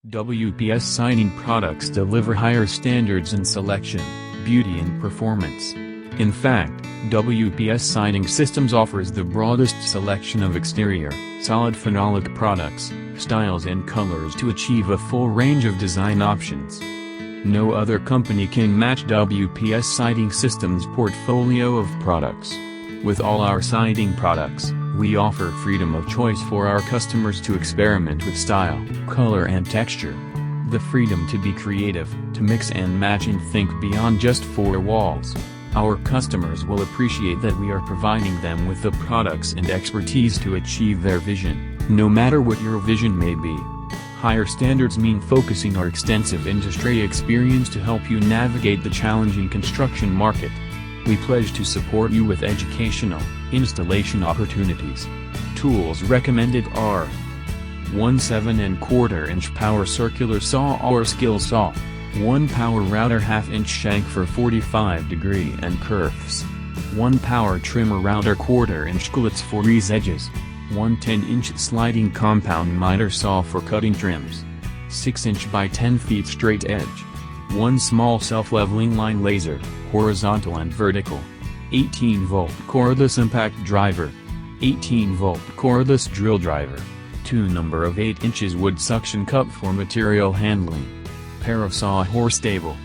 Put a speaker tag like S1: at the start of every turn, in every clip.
S1: WPS siding products deliver higher standards in selection, beauty and performance. In fact, WPS Siding Systems offers the broadest selection of exterior, solid phenolic products, styles and colors to achieve a full range of design options. No other company can match WPS Siding Systems' portfolio of products. With all our siding products, we offer freedom of choice for our customers to experiment with style, color and texture. The freedom to be creative, to mix and match and think beyond just four walls. Our customers will appreciate that we are providing them with the products and expertise to achieve their vision, no matter what your vision may be. Higher standards mean focusing our extensive industry experience to help you navigate the challenging construction market. We pledge to support you with educational, installation opportunities. Tools recommended are 1 7¼ power circular saw or skill saw, 1 power router 1/2" shank for 45° and curves, 1 power trimmer router 1/4" collets for ease edges, 1 10" sliding compound miter saw for cutting trims, 6" by 10 feet straight edge, 1 small self-leveling line laser, horizontal and vertical, 18-volt cordless impact driver, 18-volt cordless drill driver, 2 number of 8" wood suction cup for material handling, pair of sawhorse table.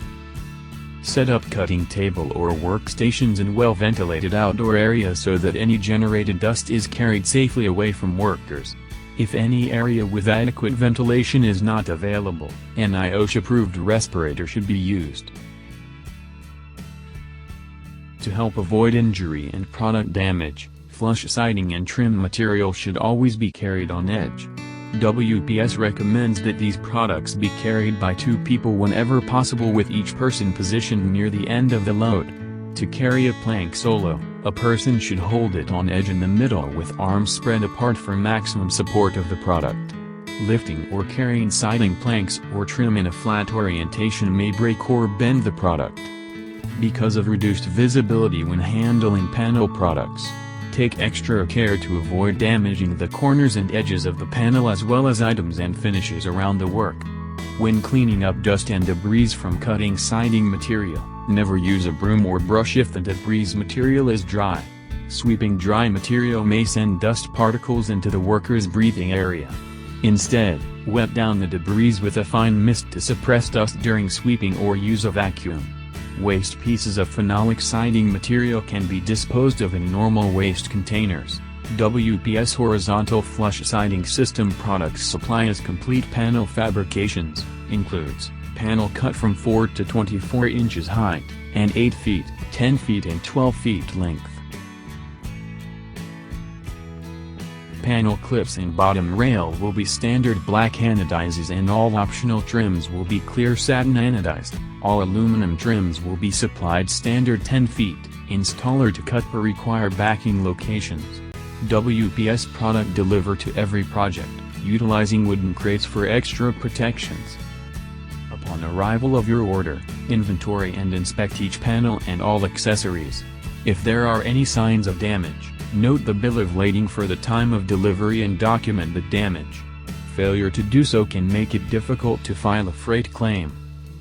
S1: Set up cutting table or workstations in well-ventilated outdoor areas so that any generated dust is carried safely away from workers. If any area with adequate ventilation is not available, an IOSH-approved respirator should be used. To help avoid injury and product damage, flush siding and trim material should always be carried on edge. WPS recommends that these products be carried by 2 people whenever possible, with each person positioned near the end of the load. To carry a plank solo, a person should hold it on edge in the middle with arms spread apart for maximum support of the product. Lifting or carrying siding planks or trim in a flat orientation may break or bend the product. Because of reduced visibility when handling panel products, take extra care to avoid damaging the corners and edges of the panel as well as items and finishes around the work. When cleaning up dust and debris from cutting siding material, never use a broom or brush if the debris material is dry. Sweeping dry material may send dust particles into the worker's breathing area. Instead, wet down the debris with a fine mist to suppress dust during sweeping or use a vacuum. Waste pieces of phenolic siding material can be disposed of in normal waste containers. WPS Horizontal Flush Siding System products supply as complete panel fabrications, includes panel cut from 4 to 24 inches height, and 8 feet, 10 feet and 12 feet length. Panel clips and bottom rail will be standard black anodizes and all optional trims will be clear satin anodized. All aluminum trims will be supplied standard 10 feet, installer to cut per require backing locations. WPS product deliver to every project, utilizing wooden crates for extra protections. Upon arrival of your order, inventory and inspect each panel and all accessories. If there are any signs of damage, note the bill of lading for the time of delivery and document the damage. Failure to do so can make it difficult to file a freight claim.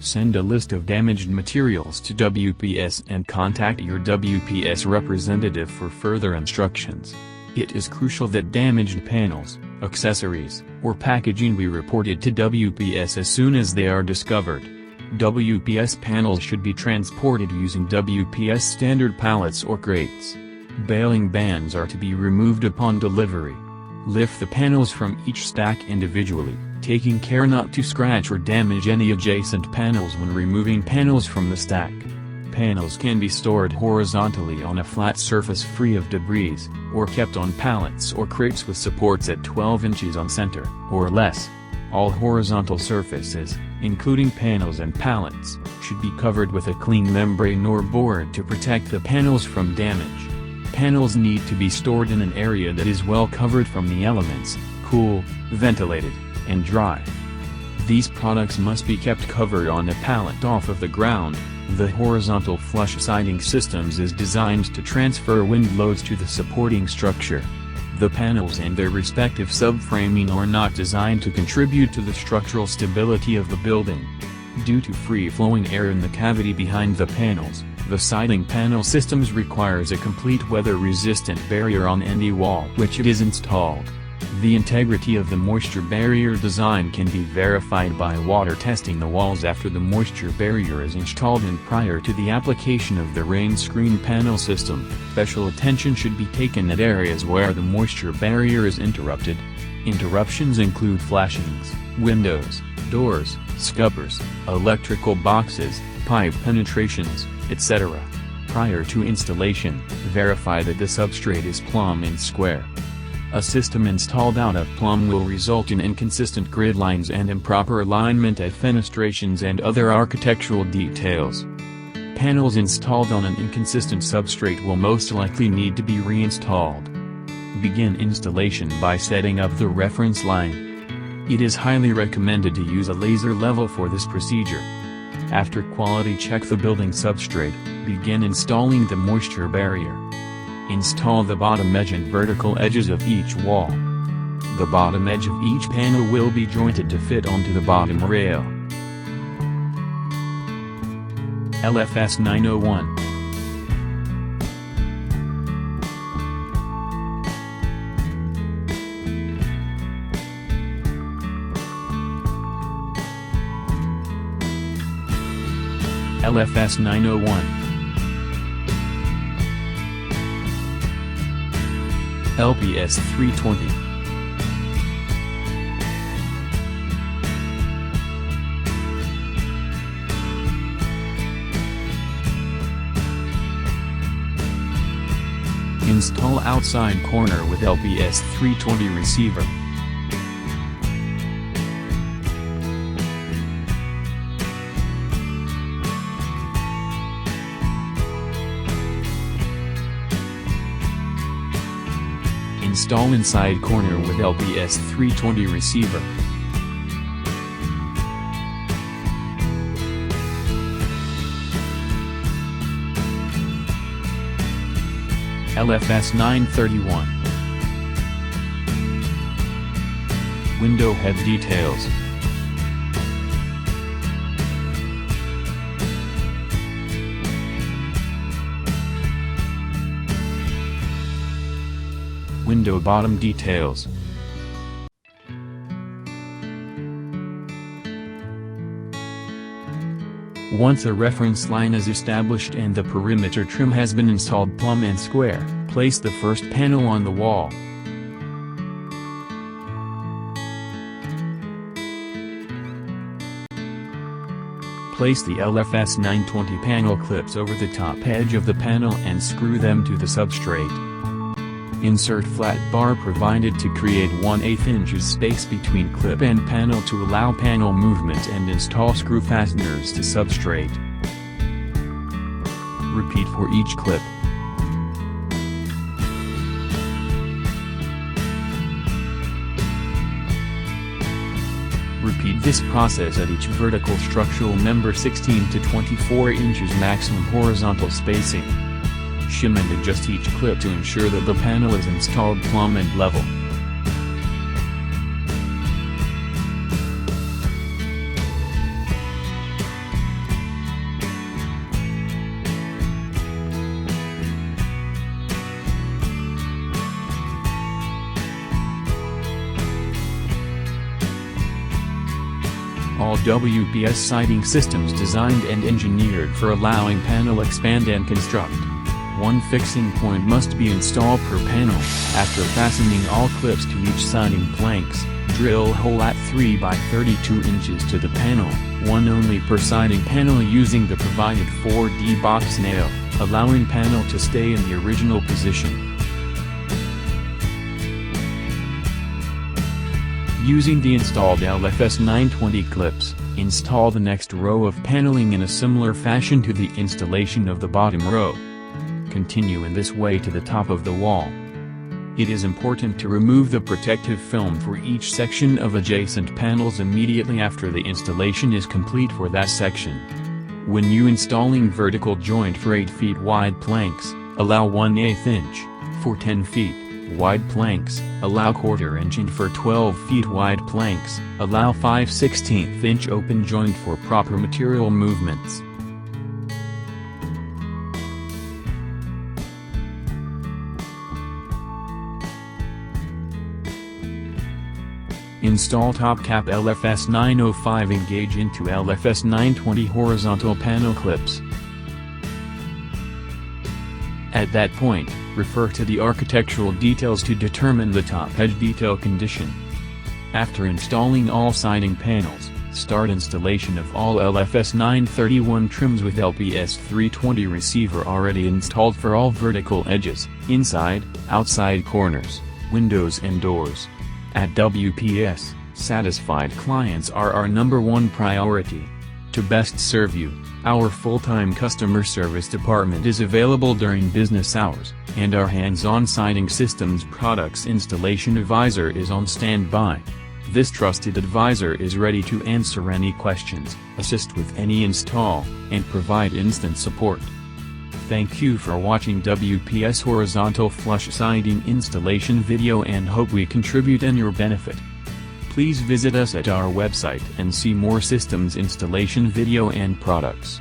S1: Send a list of damaged materials to WPS and contact your WPS representative for further instructions. It is crucial that damaged panels, accessories, or packaging be reported to WPS as soon as they are discovered. WPS panels should be transported using WPS standard pallets or crates. Baling bands are to be removed upon delivery. Lift the panels from each stack individually, taking care not to scratch or damage any adjacent panels when removing panels from the stack. Panels can be stored horizontally on a flat surface free of debris, or kept on pallets or crates with supports at 12 inches on center, or less. All horizontal surfaces, including panels and pallets, should be covered with a clean membrane or board to protect the panels from damage. Panels need to be stored in an area that is well covered from the elements, cool, ventilated, and dry. These products must be kept covered on a pallet off of the ground. The horizontal flush siding systems is designed to transfer wind loads to the supporting structure. The panels and their respective subframing are not designed to contribute to the structural stability of the building. Due to free-flowing air in the cavity behind the panels, the siding panel systems requires a complete weather-resistant barrier on any wall which it is installed. The integrity of the moisture barrier design can be verified by water testing the walls after the moisture barrier is installed and prior to the application of the rain screen panel system. Special attention should be taken at areas where the moisture barrier is interrupted. Interruptions include flashings, windows, doors, scuppers, electrical boxes, pipe penetrations, etc. Prior to installation, verify that the substrate is plumb and square. A system installed out of plumb will result in inconsistent grid lines and improper alignment at fenestrations and other architectural details. Panels installed on an inconsistent substrate will most likely need to be reinstalled. Begin installation by setting up the reference line. It is highly recommended to use a laser level for this procedure. After quality check the building substrate, begin installing the moisture barrier. Install the bottom edge and vertical edges of each wall. The bottom edge of each panel will be jointed to fit onto the bottom rail. LFS 901. LFS 901. LPS 320. Install outside corner with LPS 320 receiver. Install inside corner with LPS 320 receiver. LFS 931. Window head details. Window bottom details. Once a reference line is established and the perimeter trim has been installed plumb and square, place the first panel on the wall. Place the LFS 920 panel clips over the top edge of the panel and screw them to the substrate. Insert flat bar provided to create 1/8 inches space between clip and panel to allow panel movement and install screw fasteners to substrate. Repeat for each clip. Repeat this process at each vertical structural member 16 to 24 inches maximum horizontal spacing. Shim and adjust each clip to ensure that the panel is installed plumb and level. All WPS siding systems designed and engineered for allowing panel expand and construct. One fixing point must be installed per panel. After fastening all clips to each siding planks, drill hole at 3 by 32 inches to the panel, one only per siding panel using the provided 4D box nail, allowing panel to stay in the original position. Using the installed LFS 920 clips, install the next row of paneling in a similar fashion to the installation of the bottom row. Continue in this way to the top of the wall. It is important to remove the protective film for each section of adjacent panels immediately after the installation is complete for that section. When you installing vertical joint for 8 feet wide planks, allow 1/8 inch, for 10 feet, Wide planks, allow 1/4 inch and for 12 feet wide planks, allow 5/16 inch open joint for proper material movements. Install top cap LFS 905 engage into LFS 920 horizontal panel clips. At that point, refer to the architectural details to determine the top edge detail condition. After installing all siding panels, start installation of all LFS 931 trims with LPS 320 receiver already installed for all vertical edges, inside, outside corners, windows and doors. At WPS, satisfied clients are our #1 priority. To best serve you, our full-time customer service department is available during business hours, and our hands-on siding systems products installation advisor is on standby. This trusted advisor is ready to answer any questions, assist with any install, and provide instant support. Thank you for watching WPS horizontal flush siding installation video and hope we contribute in your benefit. Please visit us at our website and see more systems installation video and products.